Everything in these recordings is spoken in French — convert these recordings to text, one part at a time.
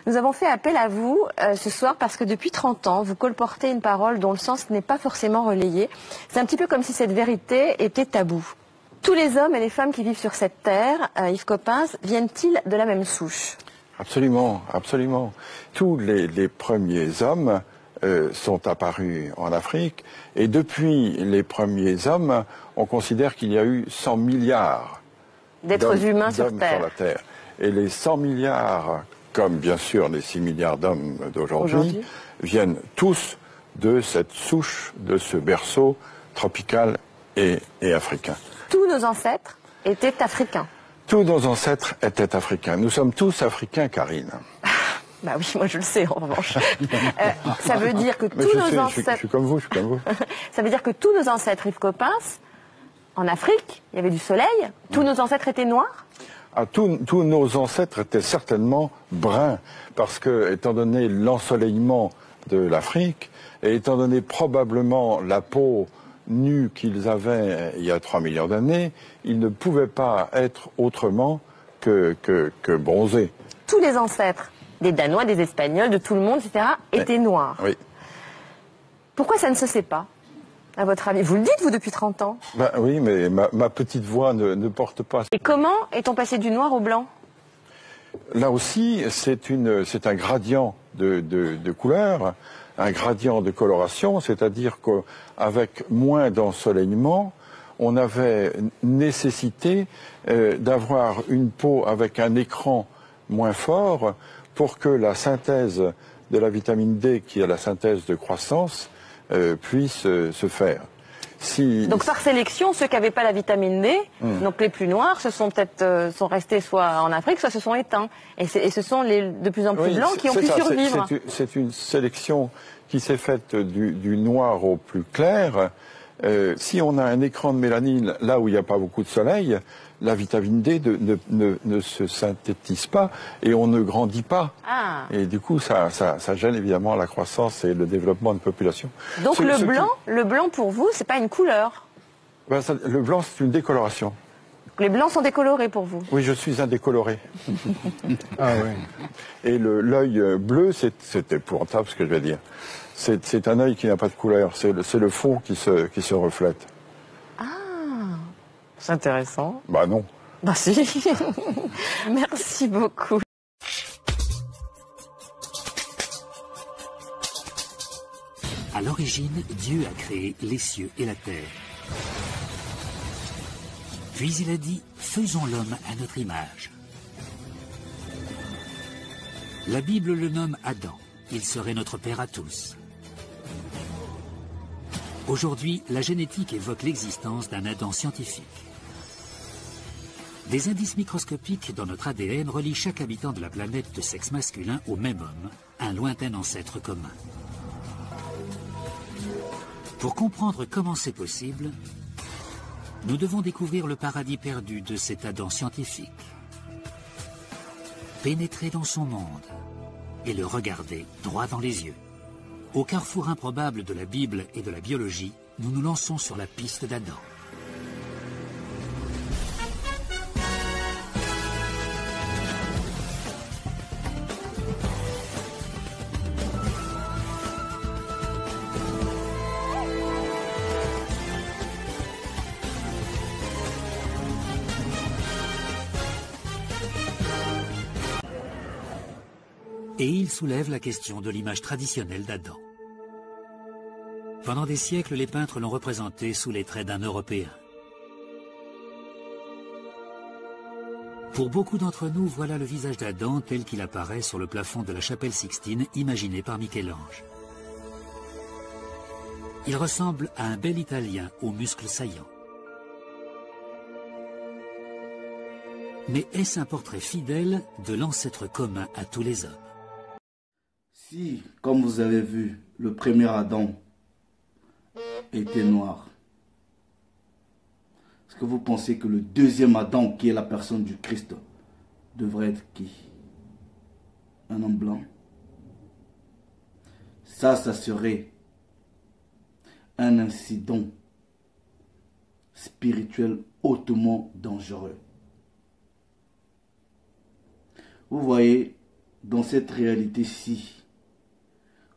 Nous avons fait appel à vous ce soir parce que depuis 30 ans, vous colportez une parole dont le sens n'est pas forcément relayé. C'est un petit peu comme si cette vérité était taboue. Tous les hommes et les femmes qui vivent sur cette terre, Yves Coppens, viennent-ils de la même souche? Absolument, absolument. Tous les premiers hommes sont apparus en Afrique et depuis les premiers hommes, on considère qu'il y a eu 100 milliards d'êtres humains sur la Terre. Et les 100 milliards, comme bien sûr les 6 milliards d'hommes d'aujourd'hui, viennent tous de cette souche, de ce berceau tropical et africain. Tous nos ancêtres étaient africains. Tous nos ancêtres étaient africains. Nous sommes tous africains, Karine. Bah oui, moi je le sais en revanche. Ça veut dire que tous nos ancêtres... Je suis comme vous, je suis comme vous. Ça veut dire que tous nos ancêtres, Yves Coppens, en Afrique, il y avait du soleil, tous nos ancêtres étaient noirs? Tous nos ancêtres étaient certainement bruns, parce que, étant donné l'ensoleillement de l'Afrique, et étant donné probablement la peau nue qu'ils avaient il y a 3 millions d'années, ils ne pouvaient pas être autrement que bronzés. Tous les ancêtres, des Danois, des Espagnols, de tout le monde, etc., étaient noirs. Oui. Pourquoi ça ne se sait pas, à votre avis? Vous le dites, vous, depuis 30 ans. Ben oui, mais ma petite voix ne porte pas. Et comment est-on passé du noir au blanc? Là aussi, c'est un gradient de couleur, un gradient de coloration, c'est-à-dire qu'avec moins d'ensoleillement, on avait nécessité d'avoir une peau avec un écran moins fort pour que la synthèse de la vitamine D, qui est la synthèse de croissance, puisse se faire. Donc par sélection, ceux qui n'avaient pas la vitamine D, donc les plus noirs, sont restés soit en Afrique, soit se sont éteints. Et ce sont les de plus en plus blancs qui ont pu survivre. C'est une sélection qui s'est faite du noir au plus clair. Si on a un écran de mélanine là où il n'y a pas beaucoup de soleil, la vitamine D ne se synthétise pas et on ne grandit pas. Ah. Et du coup, ça gêne évidemment la croissance et le développement de population. Donc le blanc pour vous, c'est pas une couleur? Ben, le blanc, c'est une décoloration. Les blancs sont décolorés pour vous? Oui, je suis un décoloré. Ah oui. Et l'œil bleu, c'est épouvantable ce que je vais dire. C'est un œil qui n'a pas de couleur, c'est le fond qui se reflète. Ah, c'est intéressant. Bah non. Bah si. Merci beaucoup. À l'origine, Dieu a créé les cieux et la terre. Puis il a dit, faisons l'homme à notre image. La Bible le nomme Adam. Il serait notre père à tous. Aujourd'hui, la génétique évoque l'existence d'un Adam scientifique. Des indices microscopiques dans notre ADN relient chaque habitant de la planète de sexe masculin au même homme, un lointain ancêtre commun. Pour comprendre comment c'est possible, nous devons découvrir le paradis perdu de cet Adam scientifique. Pénétrer dans son monde et le regarder droit dans les yeux. Au carrefour improbable de la Bible et de la biologie, nous nous lançons sur la piste d'Adam. Et il soulève la question de l'image traditionnelle d'Adam. Pendant des siècles, les peintres l'ont représenté sous les traits d'un Européen. Pour beaucoup d'entre nous, voilà le visage d'Adam tel qu'il apparaît sur le plafond de la chapelle Sixtine, imaginé par Michel-Ange. Il ressemble à un bel Italien aux muscles saillants. Mais est-ce un portrait fidèle de l'ancêtre commun à tous les hommes? Si, comme vous avez vu, le premier Adam était noir, est-ce que vous pensez que le deuxième Adam, qui est la personne du Christ, devrait être qui? Un homme blanc? Ça serait un incident spirituel hautement dangereux. Vous voyez, dans cette réalité-ci,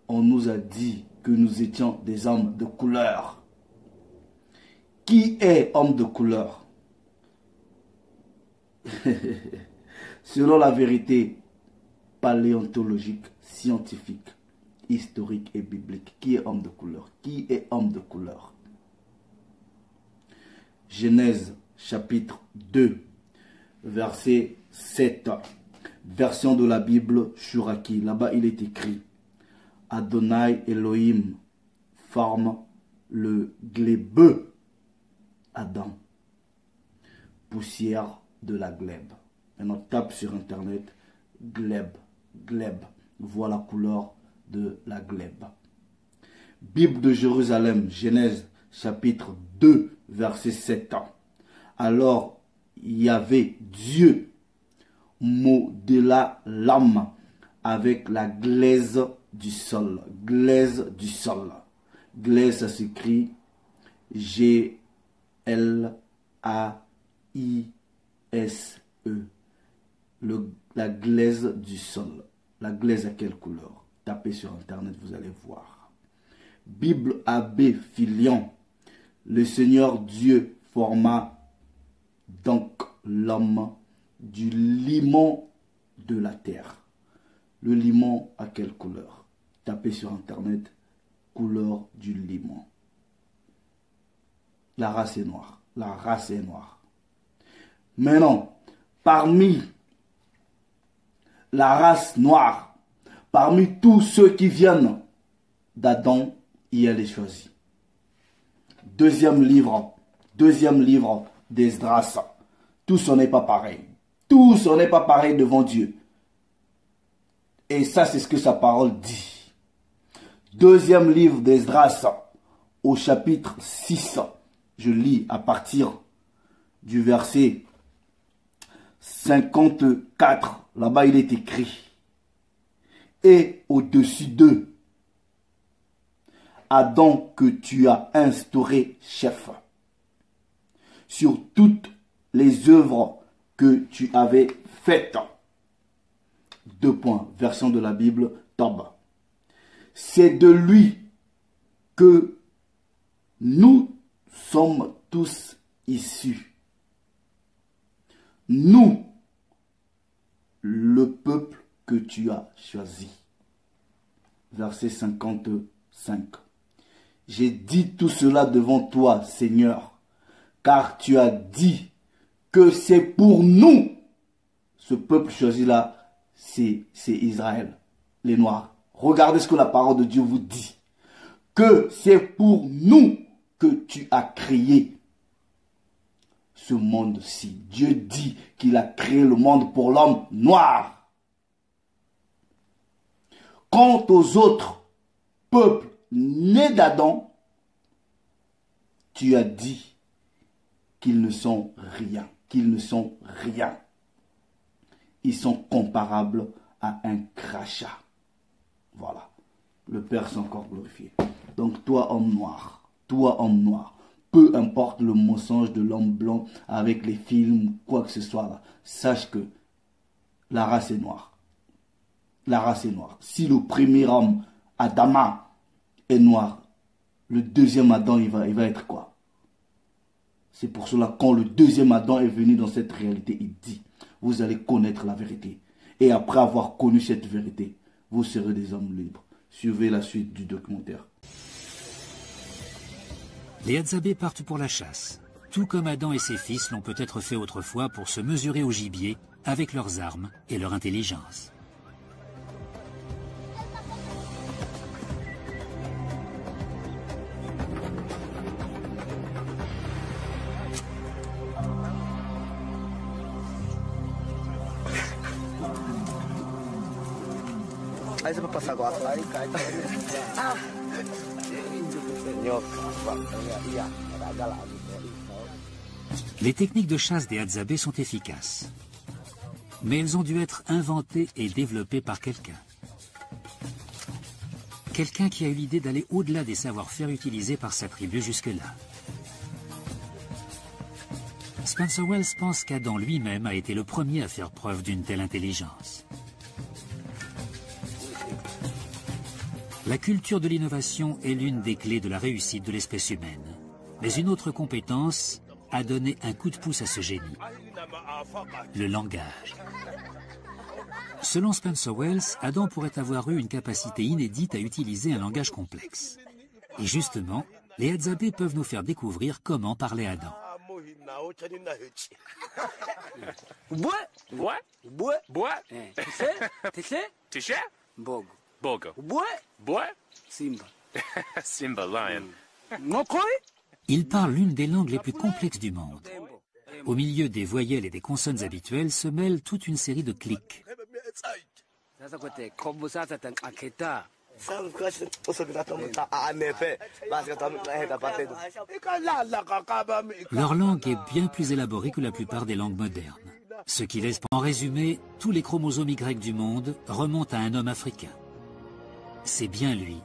on nous a dit que nous étions des hommes de couleur. Qui est homme de couleur? Selon la vérité paléontologique, scientifique, historique et biblique, qui est homme de couleur? Qui est homme de couleur? Genèse chapitre 2, verset 7, version de la Bible Shuraki. Là-bas, il est écrit: Adonai Elohim forme le glébeux Adam, poussière de la glèbe. Maintenant, tape sur internet glèbe, glèbe. Voilà la couleur de la glèbe. Bible de Jérusalem, Genèse chapitre 2, verset 7. Alors, Yahvé, Dieu, modéla l'âme avec la glaise du sol. Glaise du sol. Glaise, ça s'écrit G-L-A-I-S-E. La glaise du sol. La glaise à quelle couleur? Tapez sur internet, vous allez voir. Bible Abbé Filion. Le Seigneur Dieu forma donc l'homme du limon de la terre. Le limon à quelle couleur? Tapez sur internet, couleur du limon. La race est noire. La race est noire. Maintenant, parmi la race noire, parmi tous ceux qui viennent d'Adam, il y a les choisis. Deuxième livre d'Esdras. Tous on n'est pas pareil. Tous on n'est pas pareil devant Dieu. Et ça, c'est ce que sa parole dit. Deuxième livre d'Esdras, au chapitre 6. Je lis à partir du verset 54. Là-bas, il est écrit: et au-dessus d'eux, Adam que tu as instauré chef sur toutes les œuvres que tu avais faites. 2 points, version de la Bible, Tob. C'est de lui que nous sommes tous issus. Nous, le peuple que tu as choisi. Verset 55. J'ai dit tout cela devant toi, Seigneur, car tu as dit que c'est pour nous. Ce peuple choisi là, c'est Israël, les Noirs. Regardez ce que la parole de Dieu vous dit. Que c'est pour nous que tu as créé ce monde-ci. Dieu dit qu'il a créé le monde pour l'homme noir. Quant aux autres peuples nés d'Adam, tu as dit qu'ils ne sont rien, qu'ils ne sont rien. Ils sont comparables à un crachat. Voilà. Le Père s'est encore glorifié. Donc toi, homme noir, peu importe le mensonge de l'homme blanc avec les films, quoi que ce soit là, sache que la race est noire. La race est noire. Si le premier homme, Adama, est noir, le deuxième Adam, il va être quoi? C'est pour cela, quand le deuxième Adam est venu dans cette réalité, il dit, vous allez connaître la vérité. Et après avoir connu cette vérité, vous serez des hommes libres. Suivez la suite du documentaire. Les Hadzabe partent pour la chasse, tout comme Adam et ses fils l'ont peut-être fait autrefois pour se mesurer au gibier avec leurs armes et leur intelligence. Les techniques de chasse des Hadzabe sont efficaces, mais elles ont dû être inventées et développées par quelqu'un. Quelqu'un qui a eu l'idée d'aller au-delà des savoir-faire utilisés par sa tribu jusque-là. Spencer Wells pense qu'Adam lui-même a été le premier à faire preuve d'une telle intelligence. La culture de l'innovation est l'une des clés de la réussite de l'espèce humaine. Mais une autre compétence a donné un coup de pouce à ce génie. Le langage. Selon Spencer Wells, Adam pourrait avoir eu une capacité inédite à utiliser un langage complexe. Et justement, les Hadzabe peuvent nous faire découvrir comment parlait Adam. Simba, lion. Il parle l'une des langues les plus complexes du monde. Au milieu des voyelles et des consonnes habituelles se mêle toute une série de clics. Leur langue est bien plus élaborée que la plupart des langues modernes. Ce qui laisse en résumé, tous les chromosomes Y du monde remontent à un homme africain. C'est bien lui,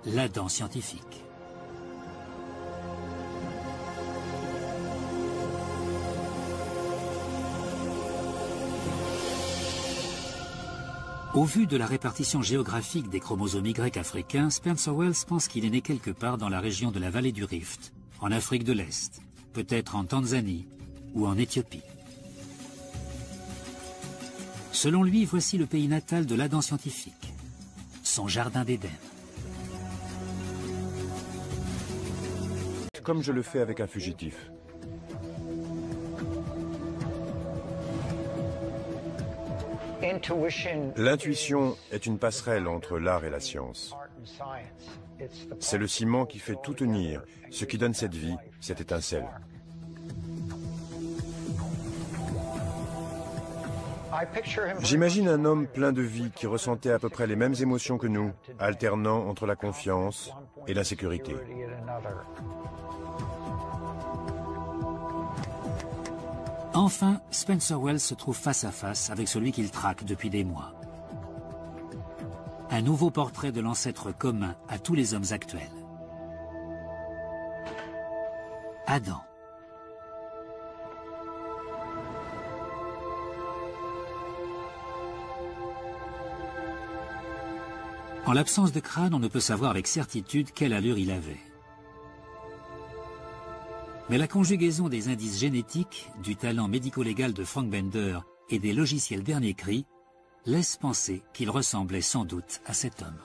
l'Adam scientifique. Au vu de la répartition géographique des chromosomes Y africains, Spencer Wells pense qu'il est né quelque part dans la région de la vallée du Rift, en Afrique de l'Est, peut-être en Tanzanie ou en Éthiopie. Selon lui, voici le pays natal de l'Adam scientifique, son jardin d'Éden. Comme je le fais avec un fugitif. L'intuition est une passerelle entre l'art et la science. C'est le ciment qui fait tout tenir, ce qui donne cette vie, cette étincelle. J'imagine un homme plein de vie qui ressentait à peu près les mêmes émotions que nous, alternant entre la confiance et l'insécurité. Enfin, Spencer Wells se trouve face à face avec celui qu'il traque depuis des mois. Un nouveau portrait de l'ancêtre commun à tous les hommes actuels. Adam. En l'absence de crâne, on ne peut savoir avec certitude quelle allure il avait. Mais la conjugaison des indices génétiques, du talent médico-légal de Frank Bender et des logiciels dernier cri laisse penser qu'il ressemblait sans doute à cet homme.